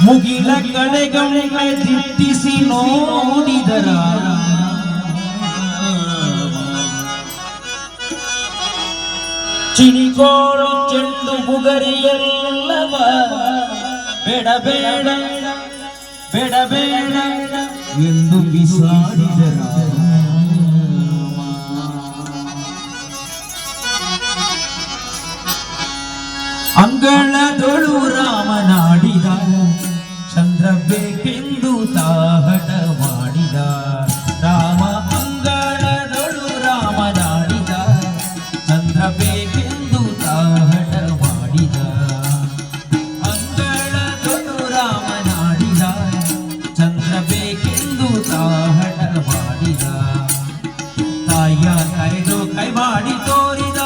ಮುಗಿಲ ಕಡೆಗೊಮ್ಮೆ ದಿಟ್ಟಿಸಿ ನೋಡಿದರ ಚಿಣಿಕೋಳು ಚೆಂಡು ಬುಗರಿಯಲ್ಲವ ಬೇಡ ಬೇಡ ಬೇಡ ಬೇಡ ಎಂದು ಬಿಸಾಡಿದರ ಅಂಗಳದೊಳು ರಾಮನಾಡಿದ ಚಂದ್ರ ಬೇಕೆಂದು ತಾಹಟ ಮಾಡಿದ ರಾಮ ಅಂಗಳದೊಳು ರಾಮನಾಡಿದ ಚಂದ್ರ ಬೇಕೆಂದು ತಾಹಟ ಮಾಡಿದ ಅಂಗಳದೊಳು ರಾಮನಾಡಿದ ಚಂದ್ರ ಬೇಕೆಂದು ತಾಹಟ ಮಾಡಿದ ತಾಯ ಕರೆದು ಕೈ ಮಾಡಿ ತೋರಿದ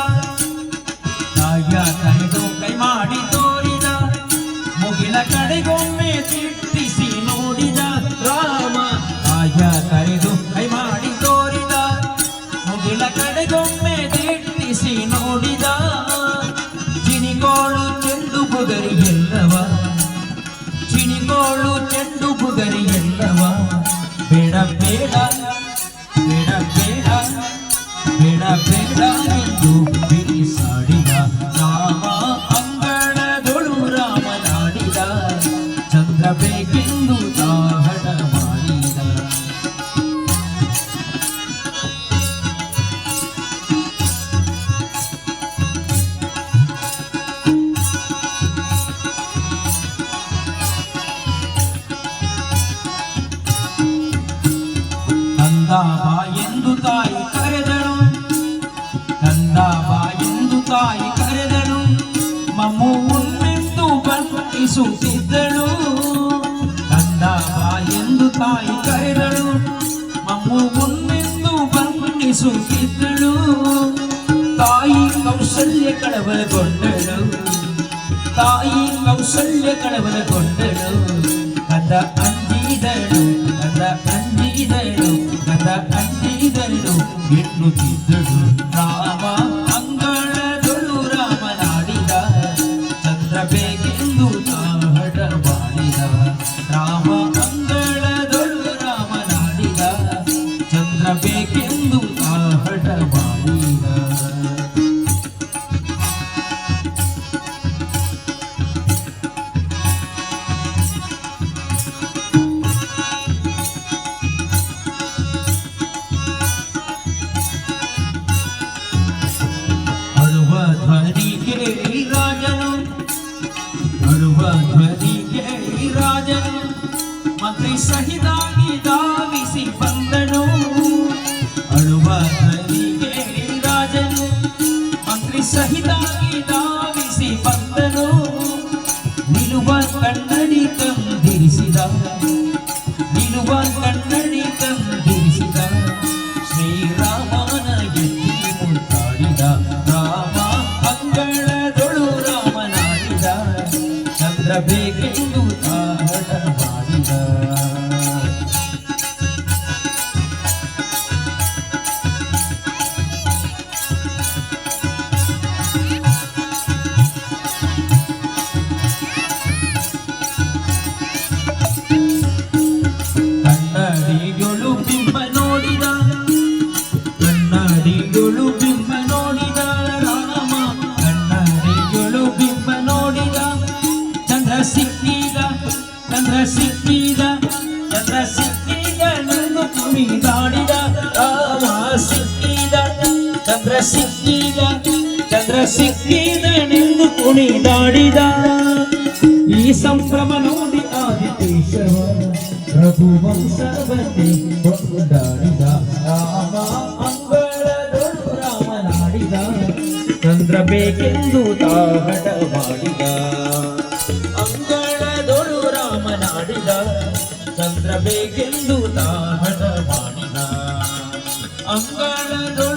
ತಾಯ ಕರೆದು ಕೈ ಮಾಡಿ ತೋರಿದ ಮುಗಿಲ ಕಡೆಗೊಮ್ಮೆ ದಿಟ್ಟಿಸಿ ನೋಡಿದ ರಾಮ ತಾಯ ಕರೆದು ಕೈ ಮಾಡಿ ತೋರಿದ ಮುಗಿಲ ಕಡೆಗೊಮ್ಮೆ ದಿಟ್ಟಿಸಿ ನೋಡಿದ ಚಿಣಿಕೋಳು ಚೆಂಡು ಬುಗರಿ ಎಲ್ಲವ ಚಿಣಿಕೋಳು ಚೆಂಡು ಬುಗರಿ ಎಲ್ಲವ ಬೇಡ ಬೇಡ ಬೇಡ ಬೇಡ ಬೇಡ ಬೇಡ ಎಂದು ಬಿಸಾಡಿದ ರಾಮ ಅಂಗಳದೊಳು ರಾಮನಾಡಿದ ಚಂದ್ರ ಬೇಕೆಂದು ತಾಹಟ ಮಾಡಿದ ಕಂದ ಬಾ ಎಂದು ತಾಯಿ ಕರೆದಳು ಕಂದ ಬಾ ಎಂದು ತಾಯಿ ಕರೆದಳು ಮಮ್ಮು ಮುನ್ನೆಂದು ಬಂಧಿಸುತ್ತಿದ್ದಳು ಕಂದ ಬಾ ಎಂದು ತಾಯಿ ಕರೆದಳು ಮಮ್ಮು ಮುನ್ನೆಂದು ಬಂಧಿಸುತ್ತಿದ್ದಳು ತಾಯಿ ಕೌಶಲ್ಯ ಕಳವಳಗೊಂಡಳು ತಾಯಿ ಕೌಶಲ್ಯ ಕಳವಳಗೊಂಡಳು ಕಂದ ಅಂಜಿದಳು ಕಂದ ಅಂಜಿದಳು ಕಂದ ಅಂಜಿದಳು ಎನ್ನುತ್ತಿದ್ದಳು ರಾಮ ಅಂಗಳದೊಳು ರಾಮನಾಡಿದ ಚಂದ್ರ ಬೇಕೆಂದು ತಾಹಟ ಮಾಡಿದ ರಾಮ ಅಂಗಳದೊಳು ರಾಮನಾಡಿದ ಚಂದ್ರ ಬೇಕೆಂದು ತಾಹಟ ಮಾಡಿದ ಧ್ವನಿ ಕೇಳಿ ರಾಜನು ಅಳುವ ಧ್ವನಿ ಕೇಳಿ ರಾಜನು ಮಂತ್ರಿ ಸಹಿತಾಗಿ ಧಾವಿಸಿ ಬಂದನು ಅಳುವ ಧ್ವನಿ ಕೇಳಿ ರಾಜನು ಮಂತ್ರಿ ಸಹಿತಾಗಿ ಧಾವಿಸಿ ಬಂದನು ನಿಲುವ ಕನ್ನಡಿ ತಂದಿರಿಸಿದ ನಿಲುವ ಕನ್ನಡಿ ತಂದಿರಿಸಿದ ಶ್ರೀರಾಮನ ಎತ್ತಿ ಮುತ್ತಾಡಿದ ರಾಮ ಅಂಗಳದೊಳು ರಾಮನಾಡಿದ ಚಂದ್ರ ಬೇಕೆಂದು ತಾಹಟ ಮಾಡಿದ ಕನ್ನಡಿಗಳು ಬಿಂಬ ನೋಡಿದ ಕನ್ನಡಿಗಳು ಬಿಂಬ ನೋಡಿದ ರಾಮ ಕನ್ನಡಿಗಳು ಬಿಂಬ ನೋಡಿದ ಚಂದ್ರ ಸಿಕ್ಕಿದ ಚಂದ್ರ ಸಿಕ್ಕಿದ ಚಂದ್ರ ಸಿಕ್ಕಿದ ನನ್ನು ಕುಣಿದಾಡಿದ ರಾಮ ಸಿಕ್ಕಿದ ಚಂದ್ರ ಸಿಕ್ಕಿದ ಚಂದ್ರ ಸಿಕ್ಕಿದ ನಿನ್ನು ಕುಣಿದಾಡಿದ ಈ ಸಂಭ್ರಮ ನೋಡಿ ಆದಿಕೇಶವ ರಘುವಂಶವನ್ನೇ ಕೊಂಡಾಡಿದ ರಾಮ ಅಂಗಳದೊಳು ರಾಮನಾಡಿದ ಚಂದ್ರ ಬೇಕೆಂದು ತಾಹಟ ಮಾಡಿದ ಅಂಗಳದೊಳು ರಾಮನಾಡಿದ ಚಂದ್ರ ಬೇಕೆಂದು ತಾಹಟ ಮಾಡಿದ ಅಂಗಳದೊಳು